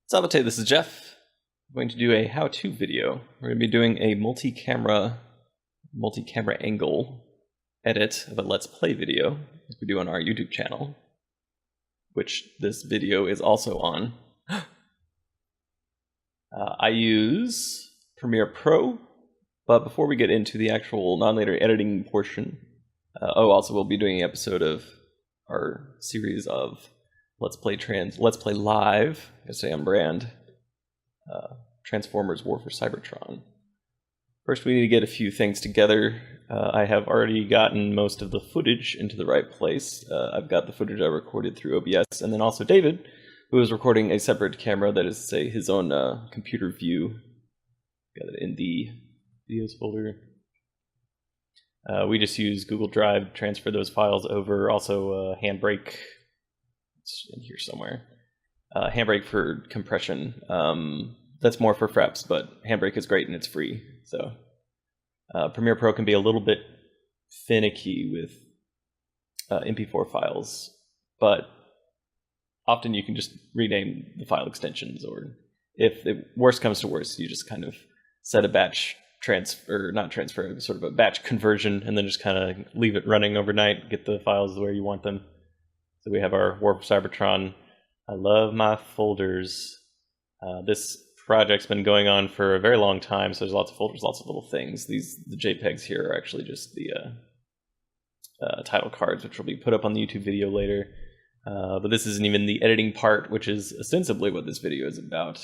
Salvatore, this is Jeff. I'm going to do a how-to video. We're going to be doing a multi-camera angle edit of a Let's Play video, as we do on our YouTube channel, which this video is also on. I use Premiere Pro, but before we get into the actual nonlinear editing portion, also we'll be doing an episode of our series of Let's Play Live, I say on brand, Transformers War for Cybertron. First we need to get a few things together. I have already gotten most of the footage into the right place. I've got the footage I recorded through OBS, and then also David, who is recording a separate camera that is, say, his own computer view. Got it in the videos folder. We just use Google Drive to transfer those files over. Also Handbrake, it's in here somewhere. Handbrake for compression. That's more for Fraps, but Handbrake is great and it's free. So Premiere Pro can be a little bit finicky with MP4 files, but often you can just rename the file extensions, or if the worst comes to worst, you just kind of set a batch sort of a batch conversion, and then just kind of leave it running overnight, get the files where you want them. So we have our War for Cybertron. I love my folders. This project's been going on for a very long time, so there's lots of folders, lots of little things. The JPEGs here are actually just the title cards, which will be put up on the YouTube video later. But this isn't even the editing part, which is ostensibly what this video is about.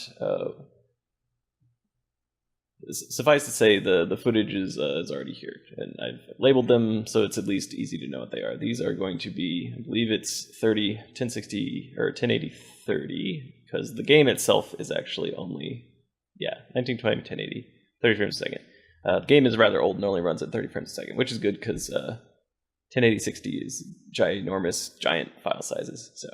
Suffice to say, the footage is already here, and I've labeled them so it's at least easy to know what they are. These are going to be, I believe it's 1060 or 1080 30, because the game itself is actually only 1920 1080 30 frames a second. The game is rather old and only runs at 30 frames a second, which is good because 1080 60 is giant file sizes. So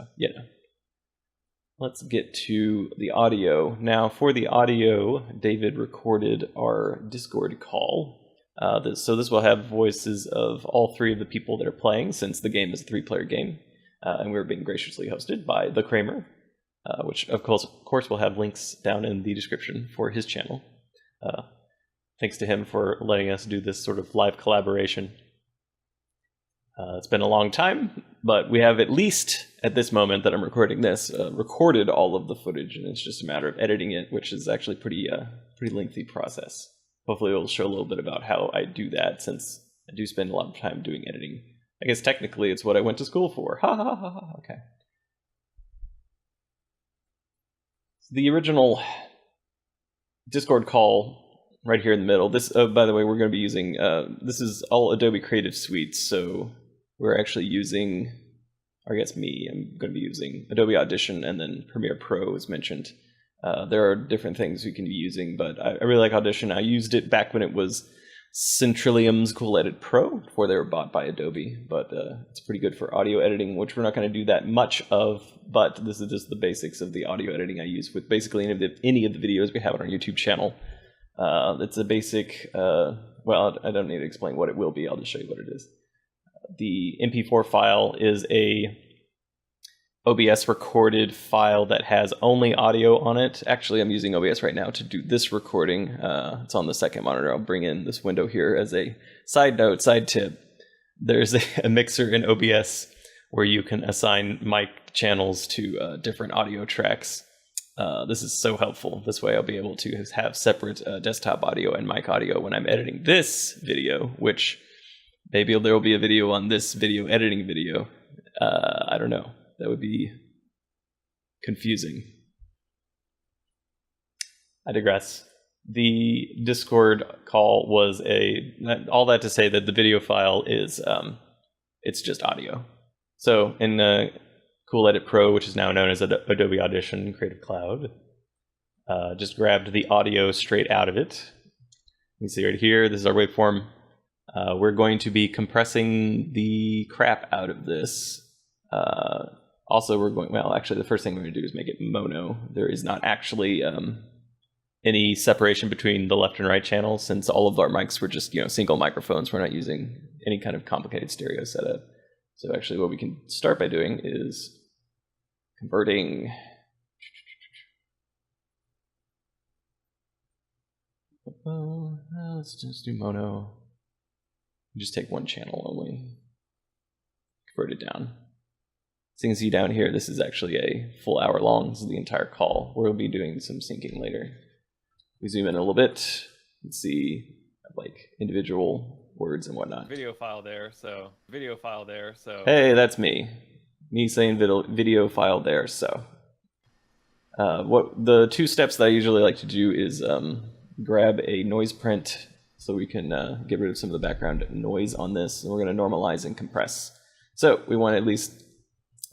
let's get to the audio. Now, for the audio, David recorded our Discord call. So this will have voices of all three of the people that are playing, since the game is a 3-player game. And we're being graciously hosted by the Kramer, which of course will have links down in the description for his channel. Thanks to him for letting us do this sort of live collaboration. It's been a long time, but we have, at least at this moment that I'm recording this, recorded all of the footage, and it's just a matter of editing it, which is actually pretty lengthy process. Hopefully it'll show a little bit about how I do that, since I do spend a lot of time doing editing. I guess technically it's what I went to school for. Ha ha ha ha. Okay. The original Discord call right here in the middle. This, by the way, we're going to be using, this is all Adobe Creative Suite, so we're actually using, or I guess I'm going to be using Adobe Audition, and then Premiere Pro is mentioned. There are different things we can be using, but I really like Audition. I used it back when it was Centrillium's Cool Edit Pro, before they were bought by Adobe, but it's pretty good for audio editing, which we're not going to do that much of, but this is just the basics of the audio editing I use with basically any of the videos we have on our YouTube channel. It's a basic, well, I don't need to explain what it will be, I'll just show you what it is. The MP4 file is a OBS recorded file that has only audio on it. Actually, I'm using OBS right now to do this recording. It's on the second monitor. I'll bring in this window here as a side note, side tip. There's a mixer in OBS where you can assign mic channels to different audio tracks. This is so helpful. This way I'll be able to have separate desktop audio and mic audio when I'm editing this video, which maybe there will be a video on this video editing video. I don't know. That would be confusing. I digress. The Discord call was all that to say that the video file is, it's just audio. So in Cool Edit Pro, which is now known as Adobe Audition Creative Cloud, just grabbed the audio straight out of it. You can see right here, this is our waveform. We're going to be compressing the crap out of this. Also, actually the first thing we're going to do is make it mono. There is not actually any separation between the left and right channels, since all of our mics were just single microphones. We're not using any kind of complicated stereo setup. So actually what we can start by doing is converting Let's just do mono. Just take one channel only. Convert it down. So you can see down here, this is actually a full hour long. This is the entire call. We'll be doing some syncing later. We zoom in a little bit and see like individual words and whatnot. Video file there, so. Hey, that's me. Me saying video file there, so. What the two steps that I usually like to do is grab a noise print so we can get rid of some of the background noise on this, and we're going to normalize and compress. So we want at least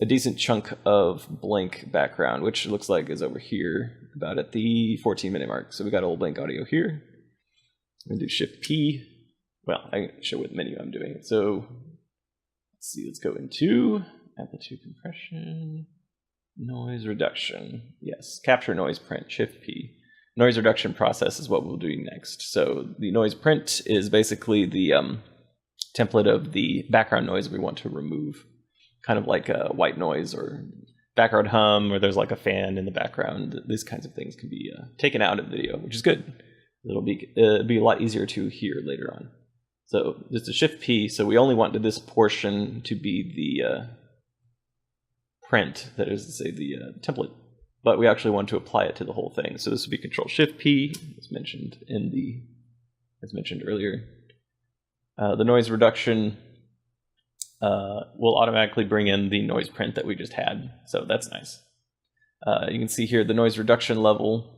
a decent chunk of blank background, which looks like is over here, about at the 14-minute mark. So we got a little blank audio here. I'm going to do Shift P. Well, I can show what menu I'm doing. So let's see, let's go into amplitude compression, noise reduction. Yes, capture noise print, Shift P. Noise reduction process is what we'll do next. So the noise print is basically the template of the background noise we want to remove. Kind of like a white noise or background hum, or there's like a fan in the background. These kinds of things can be taken out of video, which is good. It'll be a lot easier to hear later on. So just a Shift P. So we only wanted this portion to be the print, that is to say the template, but we actually want to apply it to the whole thing. So this would be Control Shift P, as mentioned earlier. The noise reduction will automatically bring in the noise print that we just had, so that's nice. You can see here the noise reduction level.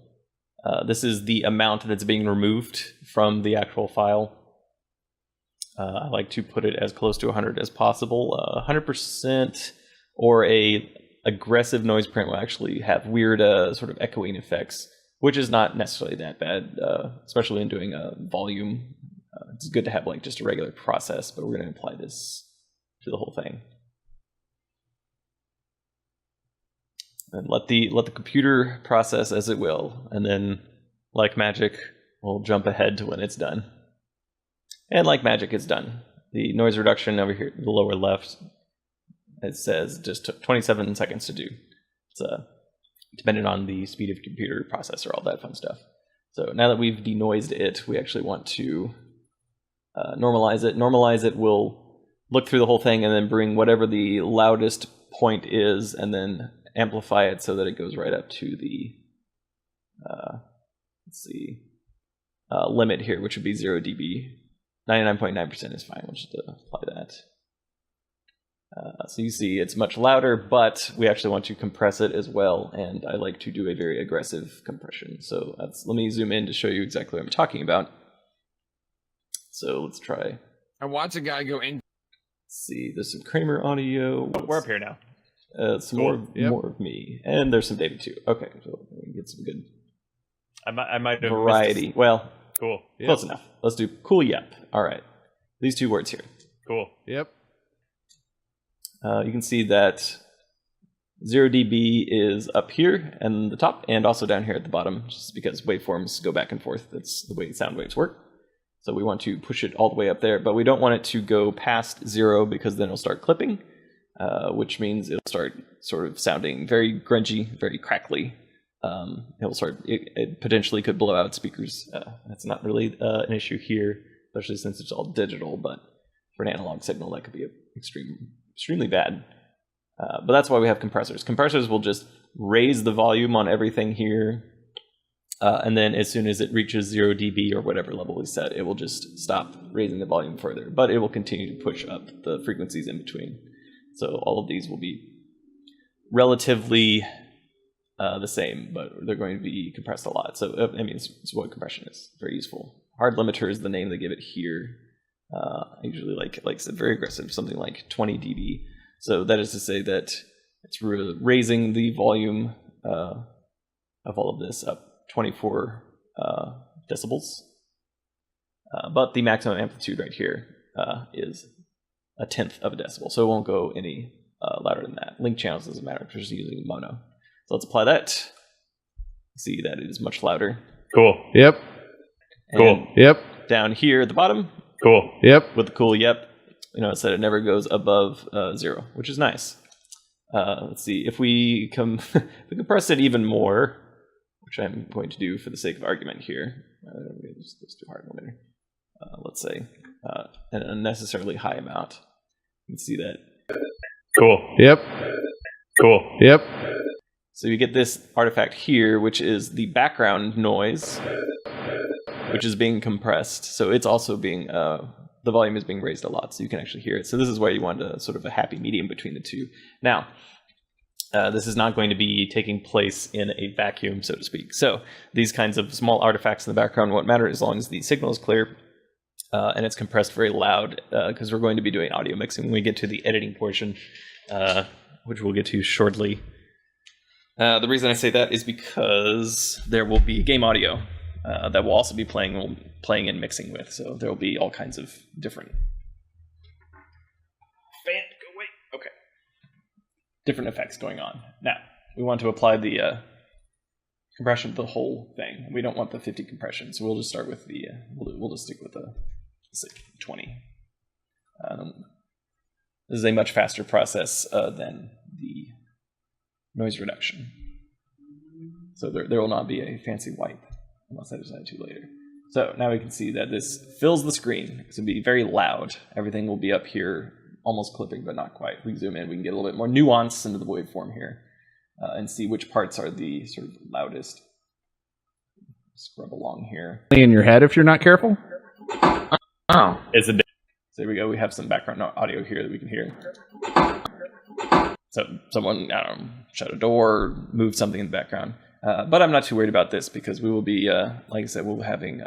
This is the amount that's being removed from the actual file. I like to put it as close to 100 as possible. 100% or a aggressive noise print will actually have weird sort of echoing effects, which is not necessarily that bad, especially in doing a volume. It's good to have like just a regular process, but we're going to apply this to the whole thing. And let the computer process as it will, and then like magic, we'll jump ahead to when it's done. And like magic, it's done. The noise reduction over here, the lower left, it says just took 27 seconds to do. It's dependent on the speed of the computer processor, all that fun stuff. So now that we've denoised it, we actually want to normalize it. Normalize it will look through the whole thing and then bring whatever the loudest point is and then amplify it so that it goes right up to the limit here, which would be 0 dB. 99.9% is fine. We'll just apply that. So you see it's much louder, but we actually want to compress it as well, and I like to do a very aggressive compression. So let me zoom in to show you exactly what I'm talking about. So let's try. I watch a guy go in. Let's see, there's some Kramer audio. Oh, we're up here now. Some more of me, and there's some David too. Okay, so we get some good. I might have variety. Well, cool. Close enough. Let's do cool. Yep. All right. These two words here. Cool. Yep. You can see that 0 dB is up here and the top, and also down here at the bottom, just because waveforms go back and forth. That's the way sound waves work. So we want to push it all the way up there, but we don't want it to go past 0 because then it'll start clipping, which means it'll start sort of sounding very grungy, very crackly. It potentially could blow out speakers. That's not really an issue here, especially since it's all digital, but for an analog signal that could be extremely bad. But that's why we have compressors. Compressors will just raise the volume on everything here, and then as soon as it reaches 0 dB or whatever level we set, it will just stop raising the volume further, but it will continue to push up the frequencies in between. So all of these will be relatively the same, but they're going to be compressed a lot. So I mean, it's what compression is. Very useful. Hard limiter is the name they give it here. I usually like I said, very aggressive, something like 20 dB. So that is to say that it's raising the volume of all of this up 24 decibels. But the maximum amplitude right here is 1/10 of a decibel, so it won't go any louder than that. Link channels doesn't matter because we're just using mono. So let's apply that. See that it is much louder. Cool. Yep. And cool. Yep. Down here at the bottom. Cool. Yep. With the cool yep. It said it never goes above 0, which is nice. Let's see if we compress it even more, which I'm going to do for the sake of argument here. just goes too hard later. Let's say an unnecessarily high amount. You can see that. Cool. Yep. Cool. Yep. So you get this artifact here, which is the background noise, which is being compressed. So it's also being, the volume is being raised a lot, so you can actually hear it. So this is where you want a sort of a happy medium between the two. Now, this is not going to be taking place in a vacuum, so to speak. So these kinds of small artifacts in the background won't matter as long as the signal is clear and it's compressed very loud, because we're going to be doing audio mixing when we get to the editing portion, which we'll get to shortly. The reason I say that is because there will be game audio that we'll also be playing and mixing with. So there will be all kinds of different different effects going on. Now, we want to apply the compression to the whole thing. We don't want the 50 compression, so we'll just start with the, we'll just stick with the, let's say, 20. This is a much faster process than the noise reduction. So there will not be a fancy wipe, unless I decide to later. So now we can see that this fills the screen. It's going to be very loud. Everything will be up here, almost clipping, but not quite. If we zoom in, we can get a little bit more nuance into the waveform here and see which parts are the sort of loudest. Scrub along here. In your head if you're not careful. Oh. So there we go. We have some background audio here that we can hear. So someone, I don't know, shut a door, move something in the background. But I'm not too worried about this because we will be, like I said, we'll be having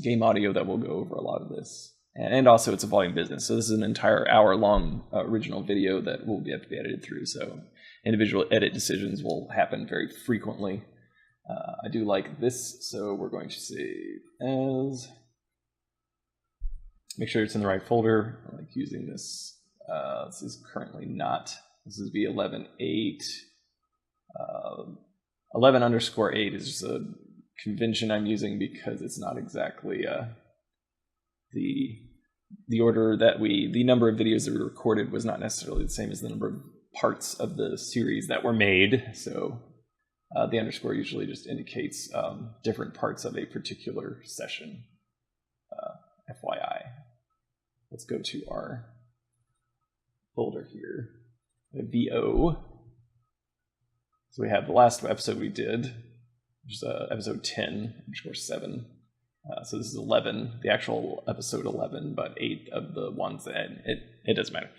game audio that will go over a lot of this. And also it's a volume business. So this is an entire hour-long original video that will have to be edited through. So individual edit decisions will happen very frequently. I do like this, so we're going to save as. Make sure it's in the right folder. I like using this. This is currently not. This is v11.8. 11_8 is just a convention I'm using because it's not exactly the order that the number of videos that we recorded was not necessarily the same as the number of parts of the series that were made. So the underscore usually just indicates different parts of a particular session. FYI. Let's go to our folder here. VO. So we have the last episode we did, which is episode 10_7. So this is 11, the actual episode 11, but 8 of the ones that it doesn't matter.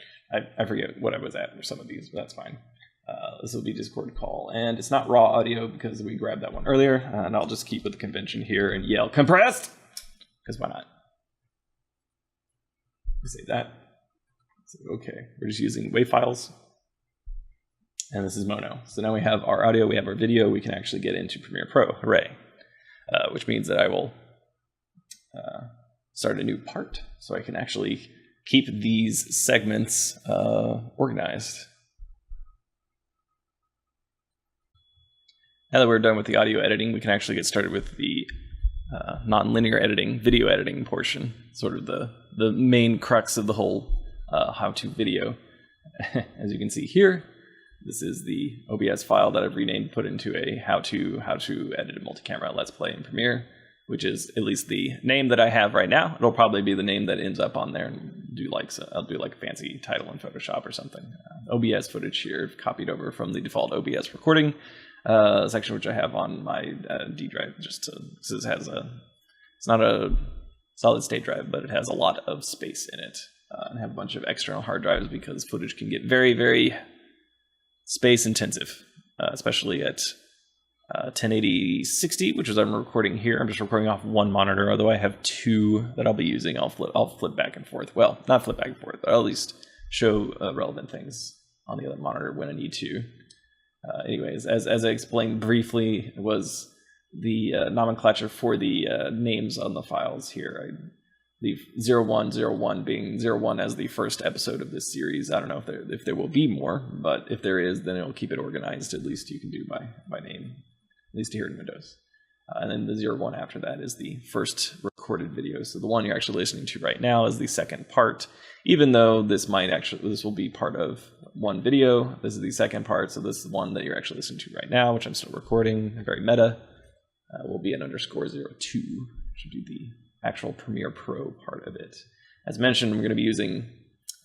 I forget what I was at for some of these, but that's fine. This will be Discord call, and it's not raw audio because we grabbed that one earlier, and I'll just keep with the convention here and yell compressed, because why not? Say that. So, okay, we're just using WAV files. And this is mono. So now we have our audio, we have our video, we can actually get into Premiere Pro. Hooray. Which means that I will start a new part so I can actually keep these segments organized. Now that we're done with the audio editing, we can actually get started with the nonlinear editing, video editing portion, sort of the main crux of the whole how-to video. As you can see here, this is the OBS file that I've renamed, put into a how to edit a multi-camera Let's Play in Premiere, which is at least the name that I have right now. It'll probably be the name that ends up on there, and I'll do like a fancy title in Photoshop or something. OBS footage here, copied over from the default OBS recording section, which I have on my D drive. Just this has it's not a solid state drive, but it has a lot of space in it, and I have a bunch of external hard drives because footage can get very, very space intensive, especially at 1080-60, which is I'm recording here. I'm just recording off one monitor, although I have two that I'll be using. I'll flip back and forth. Well, not flip back and forth, but I'll at least show relevant things on the other monitor when I need to. Anyways, as I explained briefly, it was the nomenclature for the names on the files here. The 0101 being 01 as the first episode of this series. I don't know if there will be more, but if there is, then it'll keep it organized. At least you can do by name, at least here in Windows. And then the 01 after that is the first recorded video. So the one you're actually listening to right now is the second part, even though this will be part of one video. This is the second part, so this is the one that you're actually listening to right now, which I'm still recording, very meta, will be an _02. which would be the actual Premiere Pro part of it. As mentioned, we're going to be using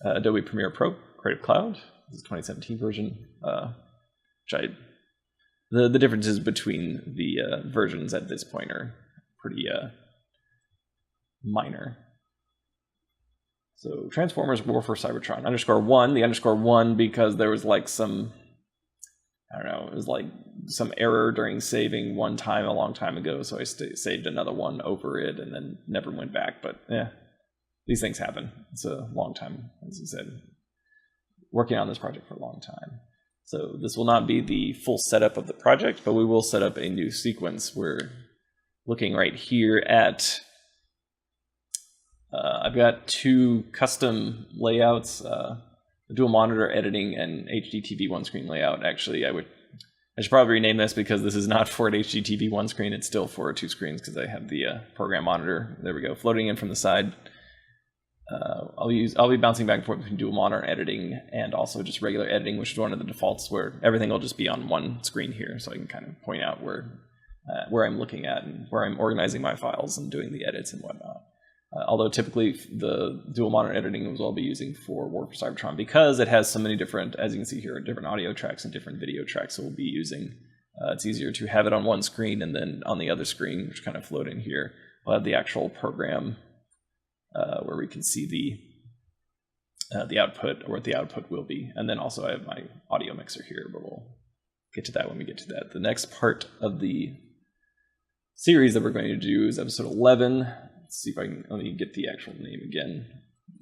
Adobe Premiere Pro Creative Cloud. This is 2017 version, which the differences between the versions at this point are pretty minor. So Transformers War for Cybertron _1, the _1 because there was like some, I don't know, it was like some error during saving one time a long time ago, so I saved another one over it and then never went back, but yeah, these things happen. It's a long time, as I said, working on this project for a long time. So this will not be the full setup of the project, but we will set up a new sequence. We're looking right here at I've got two custom layouts, dual monitor editing and HDTV one screen layout. Actually, I should probably rename this because this is not for an HDTV one screen. It's still for two screens because I have the program monitor. There we go, floating in from the side. I'll be bouncing back and forth between dual monitor editing and also just regular editing, which is one of the defaults where everything will just be on one screen here, so I can kind of point out where I'm looking at and where I'm organizing my files and doing the edits and whatnot. Although typically the dual monitor editing is what I'll be using for War for Cybertron because it has so many different, as you can see here, different audio tracks and different video tracks. So we'll be using, it's easier to have it on one screen and then on the other screen, which kind of float in here, we'll have the actual program where we can see the output or what the output will be. And then also I have my audio mixer here, but we'll get to that when we get to that. The next part of the series that we're going to do is episode 11. Let's see if I can, let me get the actual name again.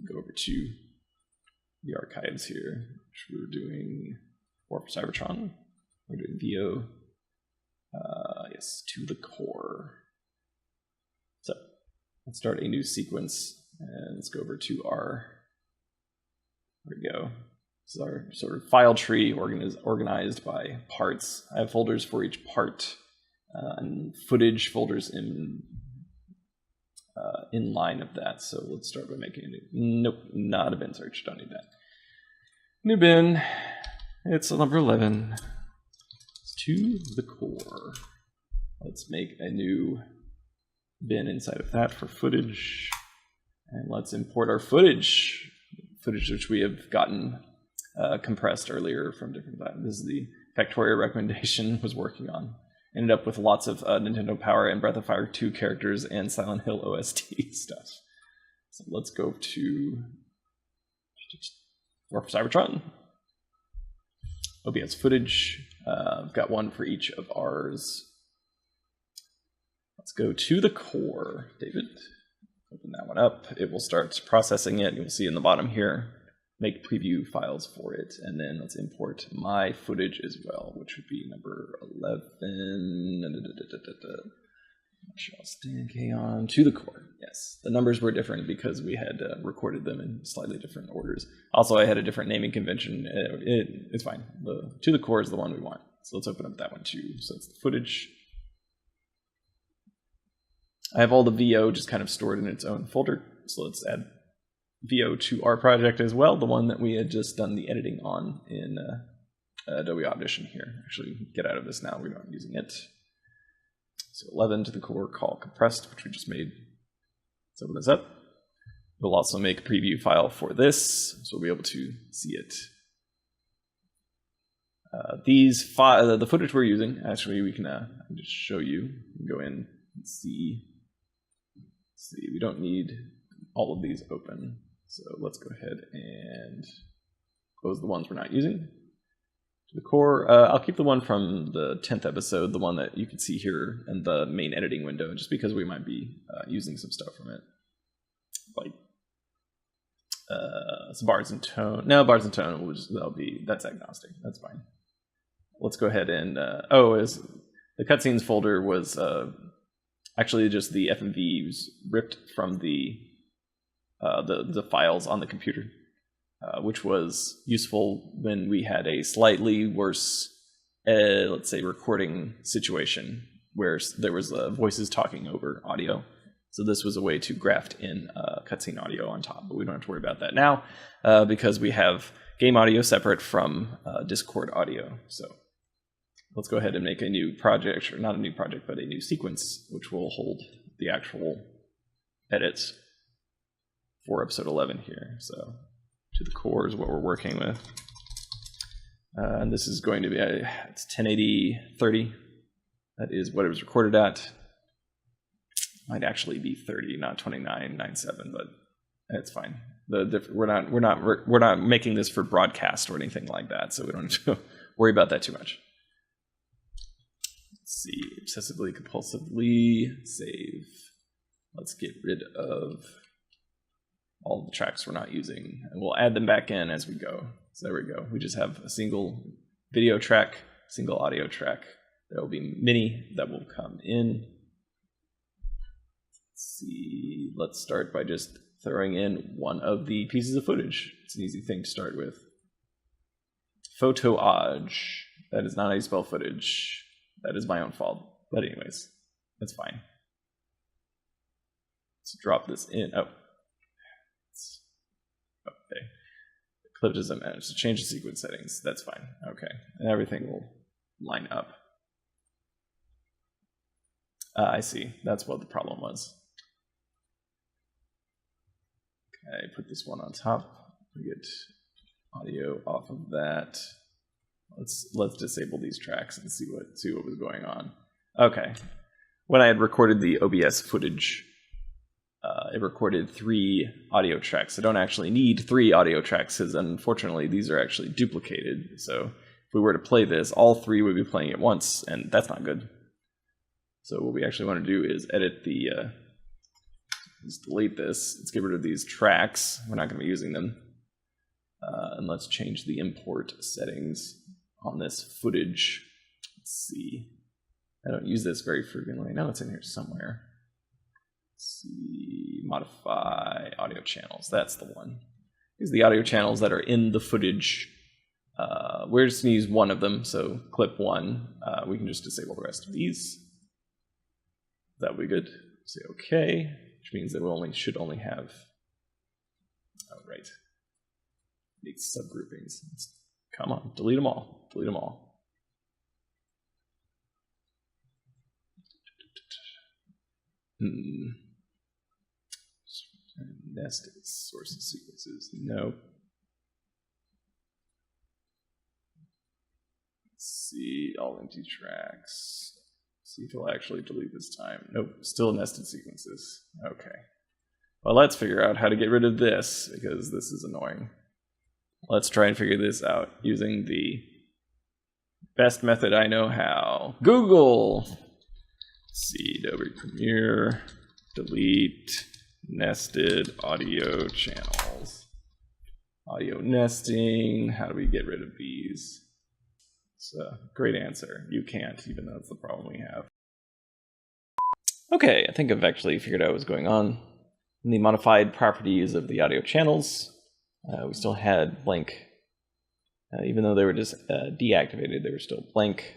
Go over to the archives here, which we're doing War for Cybertron. We're doing VO, yes, to the core. So let's start a new sequence and let's go over to our, there we go. This is our sort of file tree organized by parts. I have folders for each part and footage folders in line of that. So let's start by making a new, nope, not a bin search, don't need that. New bin, it's number 11. It's to the core. Let's make a new bin inside of that for footage. And let's import our footage which we have gotten compressed earlier from different times. This is the Factoria recommendation was working on. Ended up with lots of Nintendo Power and Breath of Fire 2 characters and Silent Hill OST stuff. So let's go to War for Cybertron. OBS footage. I've got one for each of ours. Let's go to the core, David. Open that one up. It will start processing it. You'll see in the bottom here. Make preview files for it, and then let's import my footage as well, which would be number 11. Stand K on to the core. Yes, the numbers were different because we had recorded them in slightly different orders. Also, I had a different naming convention. It's fine. The to the core is the one we want. So let's open up that one too. So it's the footage. I have all the VO just kind of stored in its own folder. So let's add VO to our project as well, the one that we had just done the editing on in Adobe Audition here. Actually, get out of this now, we're not using it. So 11 to the core, call compressed, which we just made. Let's open this up. We'll also make a preview file for this, so we'll be able to see it. The footage we're using, actually we can just show you. You can go in and see. We don't need all of these open. So let's go ahead and close the ones we're not using. To the core, I'll keep the one from the 10th episode, the one that you can see here in the main editing window, just because we might be using some stuff from it. Like some bars and tone. No, bars and tone, that's agnostic, that's fine. Let's go ahead and, the cutscenes folder was actually just the FMVs ripped from the files on the computer, which was useful when we had a slightly worse, let's say, recording situation where there was voices talking over audio. So this was a way to graft in cutscene audio on top, but we don't have to worry about that now because we have game audio separate from Discord audio. So let's go ahead and make a new project, or not a new project, but a new sequence, which will hold the actual edits for episode 11 here. So to the core is what we're working with. And this is going to be, it's 1080 30. That is what it was recorded at. Might actually be 30, not 29.97, but it's fine. We're not making this for broadcast or anything like that, so we don't have to worry about that too much. Let's see, obsessively, compulsively, save. Let's get rid of all the tracks we're not using, and we'll add them back in as we go. So there we go. We just have a single video track, single audio track. There will be many that will come in. Let's see. Let's start by just throwing in one of the pieces of footage. It's an easy thing to start with. Photoage. That is not how you spell footage. That is my own fault. But anyways, that's fine. Let's drop this in. Oh. Okay. The clip doesn't matter. So change the sequence settings. That's fine. Okay. And everything will line up. I see. That's what the problem was. Okay, put this one on top. We get audio off of that. Let's disable these tracks and see what was going on. Okay. When I had recorded the OBS footage, it recorded 3 audio tracks. I don't actually need 3 audio tracks because unfortunately these are actually duplicated. So if we were to play this, all 3 would be playing at once, and that's not good. So what we actually want to do is edit the, let's delete this. Let's get rid of these tracks. We're not going to be using them. And let's change the import settings on this footage. Let's see. I don't use this very frequently. I know it's in here somewhere. Let's see. Modify audio channels. That's the one. These are the audio channels that are in the footage. We're just going to use one of them. So clip 1. We can just disable the rest of these. That would be good. Say OK, which means that we should only have. Oh, right. These subgroupings. Come on, delete them all. Delete them all. Nested sources sequences. No. Let's see, all empty tracks. See if it'll actually delete this time. Nope, still nested sequences. Okay. Well, let's figure out how to get rid of this, because this is annoying. Let's try and figure this out using the best method I know how. Google! Let's see, Adobe Premiere, delete nested audio channels. Audio nesting, how do we get rid of these? It's a great answer. You can't, even though that's the problem we have. Okay, I think I've actually figured out what's going on. In the modified properties of the audio channels, we still had blank. Even though they were just deactivated, they were still blank.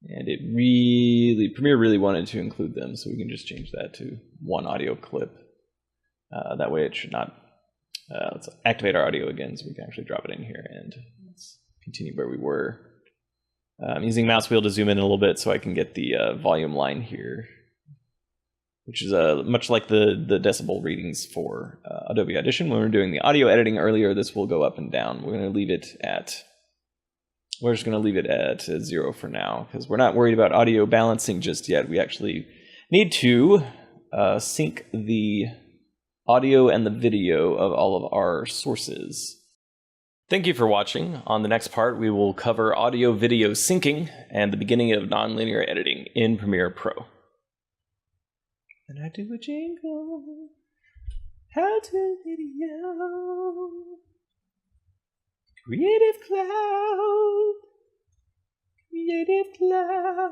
And Premiere really wanted to include them, so we can just change that to one audio clip. That way it should not. Let's activate our audio again so we can actually drop it in here, and let's continue where we were. I'm using mouse wheel to zoom in a little bit so I can get the volume line here, which is much like the decibel readings for Adobe Audition. When we were doing the audio editing earlier, this will go up and down. We're just going to leave it at 0 for now, because we're not worried about audio balancing just yet. We actually need to sync the audio and the video of all of our sources. Thank you for watching. On the next part, we will cover audio-video syncing and the beginning of nonlinear editing in Premiere Pro. And I do a jingle. How to video. Creative Cloud. Creative Cloud.